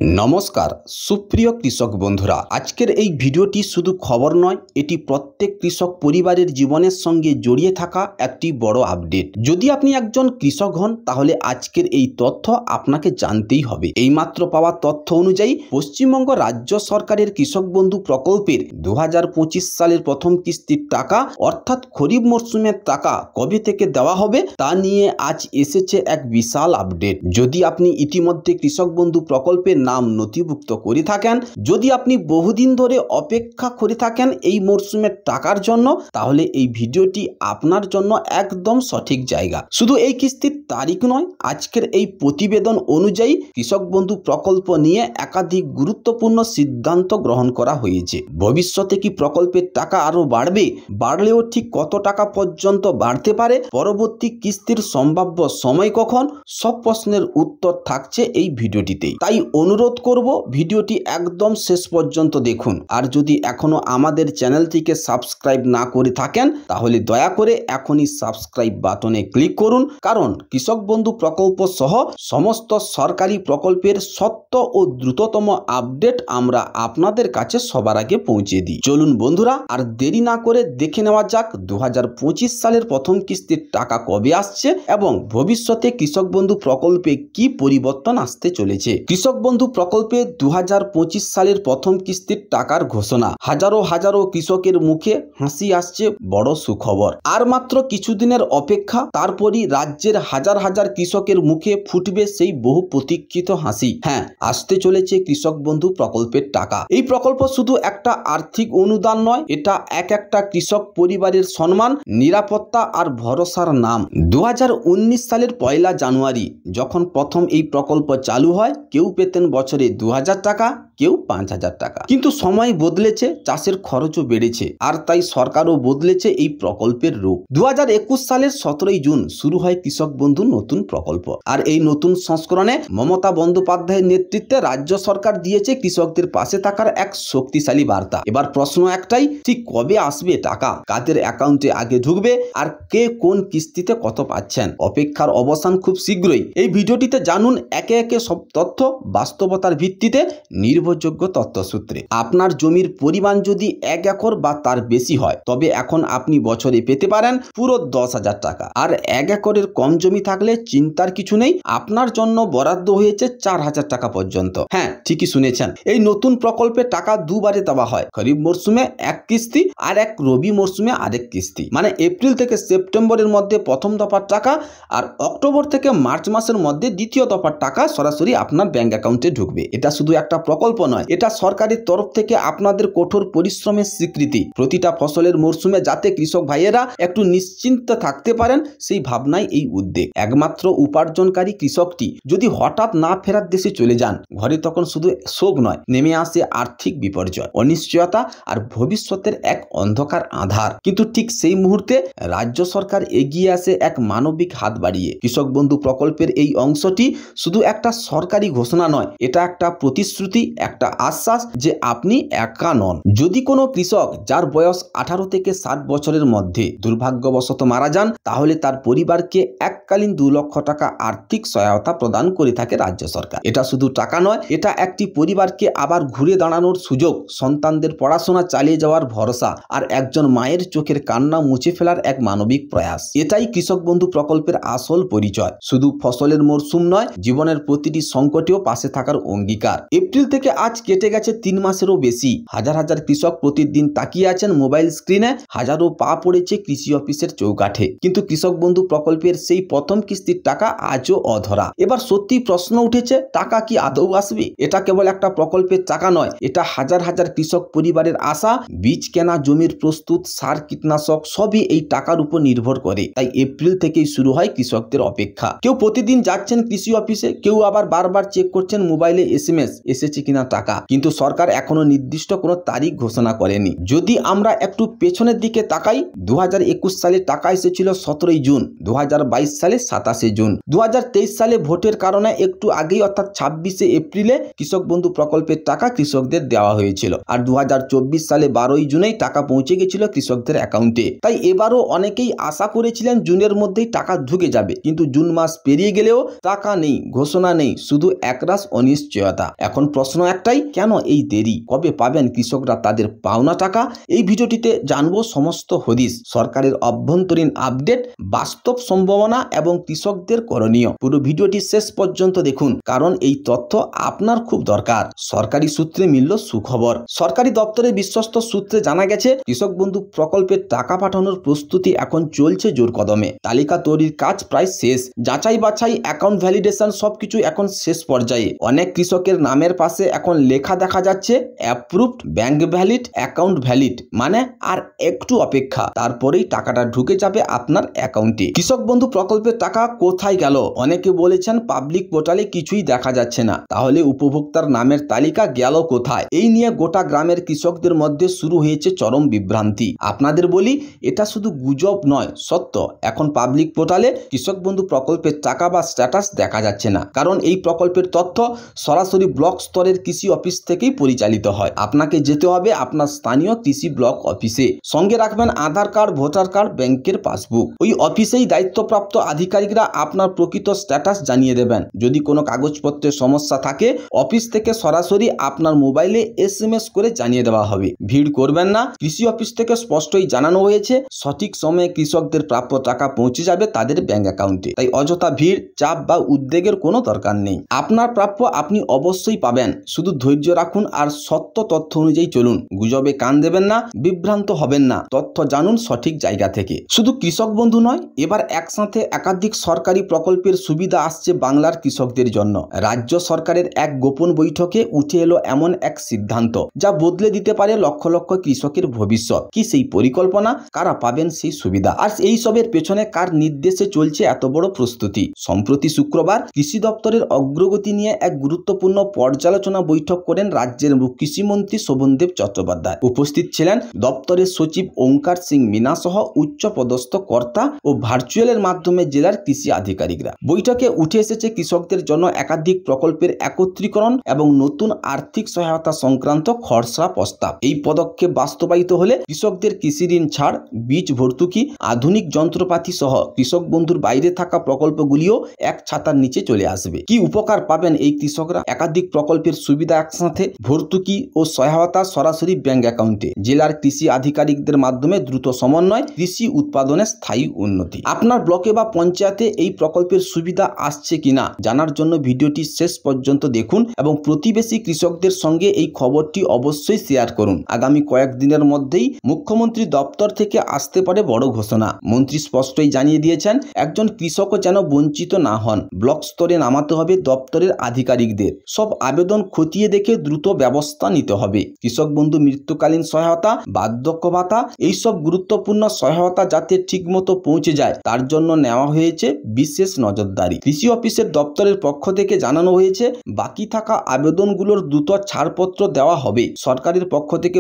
নমস্কার সুপ্রিয় কৃষক বন্ধুরা, আজকের এই ভিডিওটি শুধু খবর নয়, এটি প্রত্যেক কৃষক পরিবারের জীবনের সঙ্গে জড়িয়ে থাকা একটি বড় আপডেট। যদি আপনি একজন কৃষক হন তাহলে আজকের এই তথ্য আপনাকে জানতেই হবে। এইমাত্র পাওয়া তথ্য অনুযায়ী পশ্চিমবঙ্গ রাজ্য সরকারের কৃষক বন্ধু প্রকল্পের 2025 সালের প্রথম কিস্তির টাকা অর্থাৎ খরিফ মরশুমের টাকা কবে থেকে দেওয়া হবে তা নিয়ে আজ এসেছে এক বিশাল আপডেট। যদি আপনি ইতিমধ্যে কৃষক বন্ধু প্রকল্পের নাম নথিভুক্ত করে থাকেন, যদি আপনি বহুদিন ধরে অপেক্ষা করে থাকেন এই মরশুমের টাকার জন্য, তাহলে এই ভিডিওটি আপনার জন্য একদম সঠিক জায়গা। শুধু এই কিস্তির তারিখ নয়, আজকের এই প্রতিবেদন অনুযায়ী কৃষক বন্ধু প্রকল্প নিয়ে একাধিক গুরুত্বপূর্ণ সিদ্ধান্ত গ্রহণ করা হয়েছে। ভবিষ্যতে কি প্রকল্পের টাকা আরো বাড়বে? বাড়লেও ঠিক কত টাকা পর্যন্ত বাড়তে পারে? পরবর্তী কিস্তির সম্ভাব্য সময় কখন? সব প্রশ্নের উত্তর থাকছে এই ভিডিওটিতে। তাই অনুরোধ করব ভিডিওটি একদম শেষ পর্যন্ত দেখুন। আর যদি এখনো আমাদের চ্যানেলটিকে সাবস্ক্রাইব না করে থাকেন তাহলে দয়া করে এখনই সাবস্ক্রাইব বাটনে ক্লিক করুন, কারণ কৃষক বন্ধু প্রকল্প সহ সমস্ত সরকারি প্রকল্পের সত্য ও দ্রুততম আপডেট আমরা আপনাদের কাছে সবার আগে পৌঁছে দিই। চলুন বন্ধুরা, আর দেরি না করে দেখে নেওয়া যাক 2025 সালের প্রথম কিস্তির টাকা কবে আসছে এবং ভবিষ্যতে কৃষক বন্ধু প্রকল্পে কি পরিবর্তন আসতে চলেছে। কৃষক বন্ধু প্রকল্পে 2025 সালের প্রথম কিস্তির টাকার ঘোষণা। হাজারো হাজারো কৃষকের মুখে হাসি আসছে, বড় সুখবর। আর মাত্র কিছুদিনের অপেক্ষা, তারপরই রাজ্যের হাজার হাজার কৃষকের মুখে ফুটবে সেই বহু প্রতীক্ষিত হাসি। হ্যাঁ, আসতে চলেছে কৃষক বন্ধু প্রকল্পের টাকা। এই প্রকল্প শুধু একটা আর্থিক অনুদান নয়, এটা একটা কৃষক পরিবারের সম্মান, নিরাপত্তা আর ভরসার নাম। 2019 সালের 1 জানুয়ারি যখন প্রথম এই প্রকল্প চালু হয়, কেউ পেতেন বছরে 2000 টাকা, কেউ 5000 টাকা। কিন্তু সময় বদলেছে, চাষের খরচও বেড়েছে, আর তাই সরকারও বদলেছে এই প্রকল্পের রূপ। 2021 সালের 17 জুন শুরু হয় কৃষক বন্ধু নতুন প্রকল্প। আর এই নতুন সংস্করণে মমতা বন্দ্যোপাধ্যায়ের নেতৃত্বে রাজ্য সরকার দিয়েছে কৃষকদের পাশে থাকার এক শক্তিশালী বার্তা। এবার প্রশ্ন একটাই, ঠিক কবে আসবে টাকা? কাদের অ্যাকাউন্টে আগে ঢুকবে? আর কে কোন কিস্তিতে কত পাচ্ছেন? অপেক্ষার অবসান খুব শীঘ্রই। এই ভিডিওটিতে জানুন একে একে সব তথ্য, বাস্তবতার ভিত্তিতে, নির্ভরযোগ্য তথ্যসূত্রে। আপনার জমির পরিমাণ যদি 1 একর বা তার বেশি হয়, তবে এখন আপনি বছরে পেতে পারেন পুরো 10,000 টাকা। আর 1 একরের কম জমি থাকলে চিন্তার কিছু নেই, আপনার জন্য বরাদ্দ হয়েছে 4,000 টাকা পর্যন্ত। হ্যাঁ, ঠিকই শুনেছেন। এই নতুন প্রকল্পে টাকা দুবারে দেওয়া হয়। খরিফ মরশুমে এক কিস্তি আর এক রবি মরশুমে আরেক কিস্তি। মানে এপ্রিল থেকে সেপ্টেম্বরের মধ্যে প্রথম দফার টাকা, আর অক্টোবর থেকে মার্চ মাসের মধ্যে দ্বিতীয় দফার টাকা সরাসরি আপনার ব্যাংক অ্যাকাউন্টে ঢুকবে। এটা শুধু একটা প্রকল্প নয়, এটা সরকারের তরফ থেকে আপনাদের কঠোর পরিশ্রমের স্বীকৃতি। প্রতিটা ফসলের মরশুমে যাতে কৃষক ভাইয়েরা একটু নিশ্চিন্ত থাকতে পারেন, সেই ভাবনায় এই উদ্যোগ। একমাত্র উপার্জনকারী কৃষকটি যদি হঠাৎ না ফেরার দেশে চলে যান, ঘরে তখন শুধু শোক নয়, নেমে আসে আর্থিক বিপর্যয়, অনিশ্চয়তা আর ভবিষ্যতের এক অন্ধকার আধার। কিন্তু ঠিক সেই মুহূর্তে রাজ্য সরকার এগিয়ে আসে এক মানবিক হাত বাড়িয়ে। কৃষক বন্ধু প্রকল্পের এই অংশটি শুধু একটা সরকারি ঘোষণা নয়, এটা একটা প্রতিশ্রুতি, একটা আশ্বাস যে আপনি একা নন। যদি কোনো কৃষক যার বয়স 18 থেকে 60 বছরের মধ্যে দুর্ভাগ্যবশত মারা যান, তাহলে তার পরিবারকে এককালীন 2 লক্ষ টাকা আর্থিক সহায়তা প্রদান করে থাকে রাজ্য সরকার। এটা শুধু টাকা নয়, এটা একটি পরিবারকে আবার ঘুরে দাঁড়ানোর সুযোগ, সন্তানদের পড়াশোনা চালিয়ে যাওয়ার ভরসা, আর একজন মায়ের চোখের কান্না মুছে ফেলার এক মানবিক প্রয়াস। এটাই কৃষক বন্ধু প্রকল্পের আসল পরিচয়। শুধু ফসলের মরশুম নয়, জীবনের প্রতিটি সংকটেও পাশে থাকার অঙ্গীকার। এপ্রিল থেকে আজ কেটে গেছে 3 মাসেরও বেশি। হাজার হাজার কৃষক প্রতিদিন তাকিয়ে আছেন মোবাইল স্ক্রিনে, হাজারো পা পড়েছে কৃষি অফিসের চৌকাঠে, কিন্তু কৃষক বন্ধু প্রকল্পের সেই প্রথম কিস্তির টাকা আজও অধরা। এবার সত্যি প্রশ্ন উঠেছে, টাকা কি আদৌ আসবে? এটা কেবল একটা প্রকল্পের টাকা নয়, এটা হাজার হাজার কৃষক পরিবারের আশা। বীজ কেনা, জমির প্রস্তুত, সার, কীটনাশক সবই এই টাকার উপর নির্ভর করে। তাই এপ্রিল থেকেই শুরু হয় কৃষকদের অপেক্ষা। কেউ প্রতিদিন যাচ্ছেন কৃষি অফিসে, কেউ আবার বারবার চেক করছেন মোবাইলে SMS এসেছে কিনা টাকা। কিন্তু সরকার এখনো নির্দিষ্ট কোনো তারিখ ঘোষণা করেনি। যদি আমরা একটু পেছনের দিকে তাকাই, 2021 সালে টাকা এসেছিল 17 জুন, 2022 সালে 27 জুন, 2023 সালে ভোটের কারণে একটু আগেই অর্থাৎ 26 এপ্রিলে কৃষক বন্ধু প্রকল্পের টাকা কৃষকদের দেওয়া হয়েছিল। আর 2024 সালে 12 জুনেই টাকা পৌঁছে গেছিল কৃষকদের অ্যাকাউন্টে। তাই এবারও অনেকেই আশা করেছিলেন জুনের মধ্যেই টাকা ঢুকে যাবে, কিন্তু জুন মাস পেরিয়ে গেলেও টাকা নেই, ঘোষণা নেই, শুধু একরাশ অনিশ্চয়তা। অনিশ্চয়তা। এখন প্রশ্ন একটাই, কেন এই দেরি? কবে পাবেন কৃষকরা তাদের পাওনা টাকা? এই ভিডিওটিতে জানবো সমস্ত হদিশ, সরকারের অভ্যন্তরীণ আপডেট, বাস্তব সম্ভাবনা এবং কৃষকদের করণীয়। পুরো ভিডিওটি শেষ পর্যন্ত দেখুন, কারণ এই তথ্য আপনার খুব দরকার। সরকারি সূত্রে মিলল সুখবর। সরকারি দপ্তরের বিশ্বস্ত সূত্রে জানা গেছে, কৃষক বন্ধু প্রকল্পের টাকা পাঠানোর প্রস্তুতি এখন চলছে জোর কদমে। তালিকা তৈরির কাজ প্রায় শেষ, যাচাই বাছাই, অ্যাকাউন্ট ভ্যালিডেশন সবকিছু এখন শেষ পর্যায়ে। অনেক কৃষকের নামের পাশে এখন লেখা দেখা যাচ্ছে approved, bank valid, account valid, মানে আর একটু অপেক্ষা, তারপরেই টাকাটা ঢুকে যাবে আপনার অ্যাকাউন্টে। কৃষক বন্ধু প্রকল্পের টাকা কোথায় গেল? অনেকে বলেছেন পাবলিক পোর্টালে কিছুই দেখা যাচ্ছে না। তাহলে উপভোক্তার নামের তালিকা গেল কোথায়? এই নিয়ে গোটা গ্রামের কৃষকদের মধ্যে শুরু হয়েছে চরম বিভ্রান্তি। আপনাদের বলি, এটা শুধু গুজব নয়, সত্য। এখন পাবলিক পোর্টালে কৃষক বন্ধু প্রকল্পের টাকা বা স্ট্যাটাস দেখা যাচ্ছে না, কারণ এই প্রকল্পের তথ্য সরাসরি ব্লক স্তরের কৃষি অফিস থেকেই পরিচালিত হয়। আপনাকে যেতে হবে আপনার স্থানীয় কৃষি ব্লক অফিসে। সঙ্গে রাখবেন আধার কার্ড, ভোটার কার্ড, ব্যাংকের পাসবুক। ওই অফিসেই দায়িত্বপ্রাপ্ত আধিকারিকরা আপনার প্রকৃত স্ট্যাটাস জানিয়ে দেবেন। যদি কোনো কাগজপত্রের সমস্যা থাকে, অফিস থেকে সরাসরি আপনার মোবাইলে SMS করে জানিয়ে দেওয়া হবে। ভিড় করবেন না, কৃষি অফিস থেকে স্পষ্টই জানানো হয়েছে সঠিক সময়ে কৃষকদের প্রাপ্য টাকা পৌঁছে যাবে তাদের ব্যাংক অ্যাকাউন্টে। তাই অযথা ভিড়, চাপ বা উদ্বেগের কোনো দরকার নেই। আপনার প্রাপ্য আপনি অবশ্যই পাবেন। শুধু ধৈর্য রাখুন আর সত্য তথ্য অনুযায়ী চলুন। গুজবে কান দেবেন না, বিভ্রান্ত হবেন না। তথ্য জানুন সঠিক জায়গা থেকে। শুধু কৃষক বন্ধু নয়, এবার একসাথে একাধিক সরকারি প্রকল্পের সুবিধা আসছে বাংলার কৃষকদের জন্য। রাজ্য সরকারের এক গোপন বৈঠকে উঠে এলো এমন এক সিদ্ধান্ত, যা বদলে দিতে পারে লক্ষ লক্ষ কৃষকের ভবিষ্যৎ। কি সেই পরিকল্পনা? কারা পাবেন সেই সুবিধা? আর এই সবের পেছনে কার নির্দেশে চলছে এত বড় প্রস্তুতি? সম্প্রতি শুক্রবার কৃষি দপ্তরের অগ্রগতি নিয়ে এক গুরুত্বপূর্ণ পর্যালোচনা বৈঠক করেন রাজ্যের কৃষিমন্ত্রী শোভনদেব চট্টোপাধ্যায়। উপস্থিত ছিলেন দপ্তরের সচিব ওঙ্কার সিং মিনা সহ উচ্চ পদস্থ কর্তা ও ভার্চুয়ালের মাধ্যমে জেলার কৃষি আধিকারিকরা। বৈঠকে উঠে এসেছে কৃষকদের জন্য একাধিক প্রকল্পের একত্রীকরণ এবং নতুন আর্থিক সহায়তা সংক্রান্ত খসড়া প্রস্তাব। এই পদক্ষেপ বাস্তবায়িত হলে কৃষকদের কৃষি ঋণ ছাড়, বীজ ভর্তুকি, আধুনিক যন্ত্রপাতি সহ কৃষক বন্ধুর বাইরে থাকা প্রকল্পগুলিও এক ছাতার নিচে চলে আসবে। কি উপকার পাবেন এই কৃষকরা? একাধিক প্রকল্পের সুবিধা একসাথে, ভর্তুকি ও সহায়তা সরাসরি ব্যাংক অ্যাকাউন্টে, জেলার কৃষি আধিকারিকদের মাধ্যমে দ্রুত সমন্বয়, কৃষি উৎপাদনের স্থায়ী উন্নতি। আপনার ব্লকে বা পঞ্চায়েতে এই প্রকল্পের সুবিধা আসছে কিনা জানার জন্য ভিডিওটি শেষ পর্যন্ত দেখুন এবং প্রতিবেশী কৃষকদের সঙ্গে এই খবরটি অবশ্যই শেয়ার করুন। আগামী কয়েকদিনের মধ্যেই মুখ্যমন্ত্রী দপ্তর থেকে আসতে পারে বড় ঘোষণা। মন্ত্রী স্পষ্টই জানিয়ে দিয়েছেন, একজন কৃষকও যেন বঞ্চিত না হন। ব্লক স্তরে নামাতে হবে দপ্তরের আধিকারিকদের। সব আবেদন খতিয়ে দেখে দ্রুত ব্যবস্থা নিতে হবে। কৃষক বন্ধু মৃত্যুকালীন সহায়তা, বার্ধক্য ভাতা, এইসব গুরুত্বপূর্ণ সহায়তা যাতে ঠিকমতো পৌঁছে যায় তার জন্য নেওয়া হয়েছে বিশেষ নজরদারি। কৃষি অফিসের দপ্তরের পক্ষ থেকে জানানো হয়েছে, বাকি থাকা আবেদনগুলোর দ্রুত ছাড়পত্র দেওয়া হবে। সরকারের পক্ষ থেকে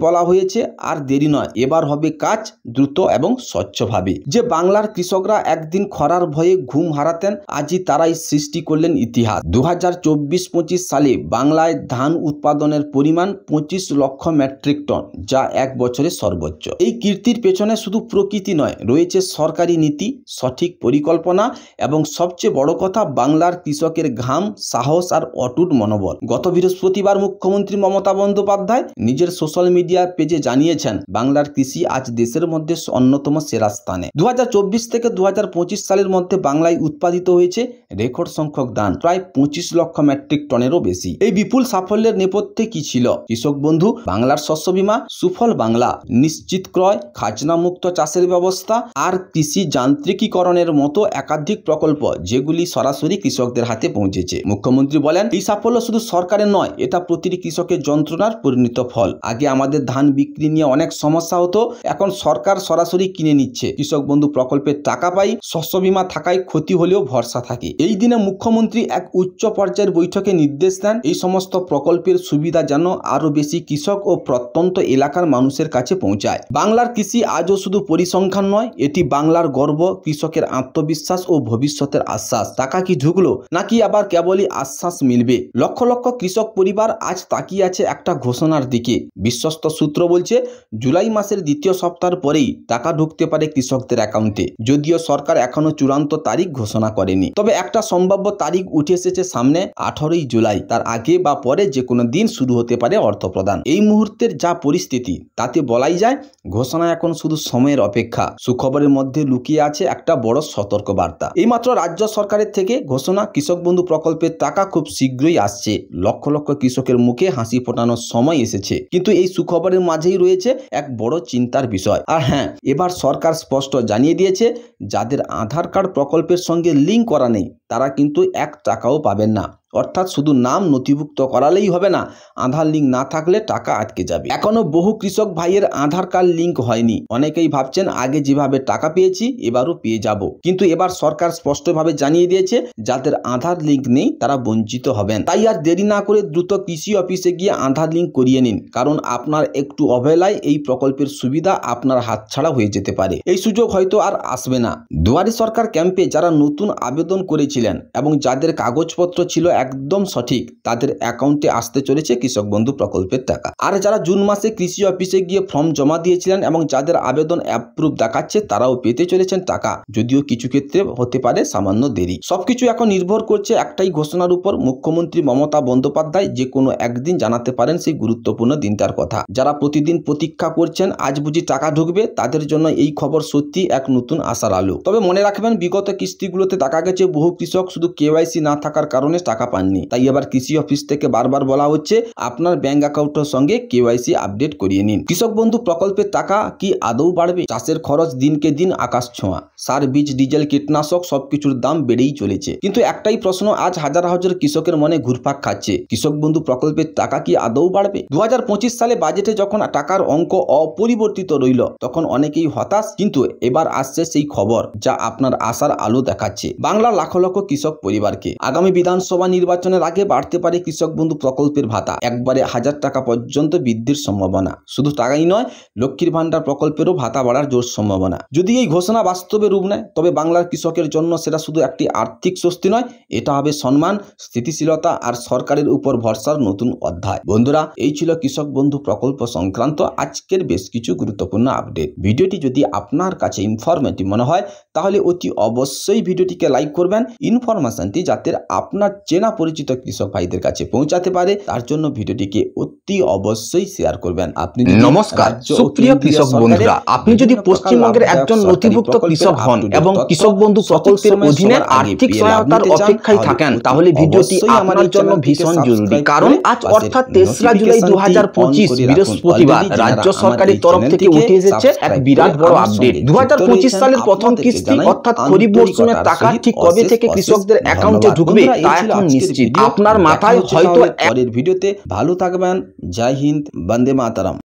বলা হয়েছে আর দেরি নয়, এবার হবে কাজ দ্রুত এবং স্বচ্ছভাবে। যে বাংলার কৃষকরা একদিন খরার ভয়ে ঘুম হারাতেন, আজই তারাই সৃষ্টি করলেন ইতিহাস। 2024-25 সালে বাংলায় ধান উৎপাদনের পরিমাণ 25 লক্ষ মেট্রিক টন, যা এক বছরের সর্বোচ্চ। এই কীর্তির পেছনে শুধু প্রকৃতি নয়, রয়েছে সরকারি নীতি, সঠিক পরিকল্পনা এবং সবচেয়ে বড় কথা, বাংলার কৃষকের ঘাম, সাহস আর অটুট মনোবল। গত বৃহস্পতিবার মুখ্যমন্ত্রী মমতা বন্দ্যোপাধ্যায় নিজের সোশ্যাল মিডিয়া পেজে জানিয়েছেন, বাংলার কৃষি আজ দেশের মধ্যে অন্যতম সেরা স্থানে। 2024 থেকে 2025 সালের মধ্যে বাংলায় উৎপাদিত হয়েছে রেকর্ড সংখ্যক ধান, প্রায় 25 লক্ষ মেট্রিক টনেরও বেশি। এই বিপুল সাফল্যের নেপথ্যে কি ছিল? কৃষক বন্ধু, বাংলার শস্য বীমা, সুফল বাংলা, নিশ্চিত ক্রয়, খাজনা মুক্ত চাষের ব্যবস্থা আর কৃষি যান্ত্রিকীকরণের মতো একাধিক প্রকল্প, যেগুলি সরাসরি কৃষকদের হাতে পৌঁছেছে। মুখ্যমন্ত্রী বলেন, এই সাফল্য শুধু সরকারের নয়, এটা প্রতিটি কৃষকের যন্ত্রণার পরিণত ফল। আগে আমাদের ধান বিক্রি নিয়ে অনেক সমস্যা হতো, এখন সরকার সরাসরি কিনে নিচ্ছে। কৃষক বন্ধু প্রকল্পের টাকা পাই, শস্য বীমা থাকায় ক্ষতি হলেও ভরসা থাকে। এই দিনে মুখ্যমন্ত্রী এক উচ্চ পর্যায়ের বৈঠকে নির্দেশ দেন, এই সমস্ত প্রকল্পের সুবিধা যেন আরো বেশি কৃষক ও প্রত্যন্ত এলাকার মানুষের কাছে পৌঁছায়। বাংলার কৃষি আজও শুধু পরিসংখ্যান নয়, এটি বাংলার গর্ব, কৃষকের আত্মবিশ্বাস ও ভবিষ্যতের আশ্বাস। টাকা কি ঢুকলো নাকি আবার কেবলই আশ্বাস মিলবে? লক্ষ লক্ষ কৃষক পরিবার আজ তাকিয়ে আছে একটা ঘোষণার দিকে। বিশ্বস্ত সূত্র বলছে, জুলাই মাসের দ্বিতীয় সপ্তাহের পরেই টাকা ঢুকতে পারে কৃষকদের অ্যাকাউন্টে। যদিও সরকার এখনো চূড়ান্ত তারিখ ঘোষণা করেনি, তবে একটা সম্ভাব্য তারিখ উঠে এসেছে সামনে 18ই জুলাই। তার আগে বা পরে যে কোনো দিন শুরু হতে পারে অর্থ প্রদান। এই মুহূর্তের যা পরিস্থিতি তাতে বলাই যায় ঘোষণা এখন শুধু সময়ের অপেক্ষা। সুখবরের মধ্যে লুকিয়ে আছে একটা বড় সতর্কবার্তা। এইমাত্র রাজ্য সরকারের থেকে ঘোষণা, কৃষক বন্ধু প্রকল্পের টাকা খুব শীঘ্রই আসছে। লক্ষ লক্ষ কৃষকের মুখে হাসি ফোটানোর সময় এসেছে। কিন্তু এই সুখবরের মাঝেই রয়েছে এক বড় চিন্তার বিষয়। আর হ্যাঁ, এবার সরকার স্পষ্ট জানিয়ে দিয়েছে যাদের আধার কার্ড প্রকল্পের সঙ্গে লিঙ্ক করা নেই তারা কিন্তু 1 টাকাও পাবেন না। অর্থাৎ শুধু নাম নথিভুক্ত করালেই হবে না, আধার লিঙ্ক না থাকলে টাকা আটকে যাবে। এখনো বহু কৃষক ভাইয়ের আধার কার্ড লিঙ্ক হয়নি। অনেকেই ভাবছেন আগে যেভাবে টাকা পেয়েছি এবারও পেয়ে যাব, কিন্তু এবার সরকার স্পষ্টভাবে জানিয়ে দিয়েছে যাদের আধার লিঙ্ক নেই তারা বঞ্চিত হবেন। তাই আর দেরি না করে দ্রুত কৃষি অফিসে গিয়ে আধার লিঙ্ক করিয়ে নিন, কারণ আপনার একটু অবহেলায় এই প্রকল্পের সুবিধা আপনার হাতছাড়া হয়ে যেতে পারে। এই সুযোগ হয়তো আর আসবে না। দুয়ারে সরকার ক্যাম্পে যারা নতুন আবেদন করেছিলেন এবং যাদের কাগজপত্র ছিল একদম সঠিক তাদের অ্যাকাউন্টে আসতে চলেছে কৃষক বন্ধু প্রকল্পের টাকা। আর যারা জুন মাসে কৃষি অফিসে গিয়ে ফর্ম জমা দিয়েছিলেন এবং যাদের আবেদন অ্যাপ্রুভ দেখাচ্ছে তারাও পেতে চলেছেন টাকা, যদিও কিছু ক্ষেত্রে হতে পারে সামান্য দেরি। সবকিছু এখন নির্ভর করছে একটাই ঘোষণার উপর। মুখ্যমন্ত্রী মমতা বন্দ্যোপাধ্যায় যে কোনো একদিন জানাতে পারেন সেই গুরুত্বপূর্ণ দিনটার কথা। যারা প্রতিদিন প্রতীক্ষা করছেন আজ বুঝি টাকা ঢুকবে, তাদের জন্য এই খবর সত্যি এক নতুন আশার আলো। তবে মনে রাখবেন বিগত কিস্তিগুলোতে টাকা গেছে, বহু কৃষক শুধু কেওয়াইসি না থাকার কারণে টাকা পাননি। তাই এবার কৃষি অফিস থেকে বারবার বলা হচ্ছে আপনার ব্যাংক অ্যাকাউন্টের সঙ্গে কেওয়াইসি আপডেট করিয়ে নিন। কৃষক বন্ধু প্রকল্পের টাকা কি আদৌ বাড়বে? চাষের খরচ দিনকে দিন আকাশ ছোঁয়া। সার, বীজ, ডিজেল, কীটনাশক সবকিছুর দাম বেড়েই চলেছে। কিন্তু একটাই প্রশ্ন আজ হাজার হাজার কৃষকের মনে ঘুরপাক খাচ্ছে, কৃষক বন্ধু প্রকল্পের টাকা কি আদৌ বাড়বে? 2025 সালে বাজেটে যখন টাকার অঙ্ক অপরিবর্তিত রইল তখন অনেকেই হতাশ, কিন্তু এবার আসছে সেই খবর যা আপনার আশার আলো দেখাচ্ছে। বাংলার লাখ লক্ষ কৃষক পরিবারকে আগামী বিধানসভা নির্বাচনের আগে বাড়তে পারে কৃষক বন্ধু প্রকল্পের ভাতা। একবারে 1000 টাকা পর্যন্ত বৃদ্ধির সম্ভাবনা। শুধু টাকাই নয়, লক্ষ্মীর ভান্ডার প্রকল্পেরও ভাতা বাড়ার জোর সম্ভাবনা। যদি এই ঘোষণা বাস্তবে রূপ নেয় তবে বাংলার কৃষকের জন্য সেটা শুধু একটি আর্থিক স্বস্তি নয়, এটা হবে সম্মান, স্থিতিশীলতা আর সরকারের উপর ভরসার নতুন অধ্যায়। বন্ধুরা, এই ছিল কৃষক বন্ধু প্রকল্প সংক্রান্ত আজকের বেশ কিছু গুরুত্বপূর্ণ আপডেট। ভিডিওটি যদি আপনার কাছে ইনফরমেটিভ মনে হয় তাহলে অতি অবশ্যই ভিডিওটিকে লাইক করবেন। ইনফরমেশনটি যাতে আপনার চেনা পরিচিত কৃষক ভাইদের কাছে পৌঁছাতে পারে তার জন্য ভিডিওটিকে অতি অবশ্যই শেয়ার করবেন। আপনি নমস্কার সুপ্রিয় কৃষক বন্ধুরা, আপনি যদি পশ্চিমবঙ্গের একজন নথিভুক্ত কৃষক হন এবং কৃষক বন্ধু প্রকল্পের অধীনে আর্থিক সহায়তার অপেক্ষায় থাকেন তাহলে ভিডিওটি আপনার জন্য ভীষণ জরুরি। কারণ আজ অর্থাৎ 3রা জুলাই 2025 বৃহস্পতিবার রাজ্য সরকারের তরফ থেকে উঠে এসেছে এক বিরাট বড় আপডেট। 2025 সালের প্রথম কিস্তি অর্থাৎ খরিফ মরশুমের টাকা ঠিক কবে থেকে কৃষকদের অ্যাকাউন্টে ঢুকবে তা এখন নিশ্চিত। আপনার মাথায় হয়তো পরের ভিডিওতে ভালো থাকবেন। জয় হিন্দ, বন্দে মাতরম।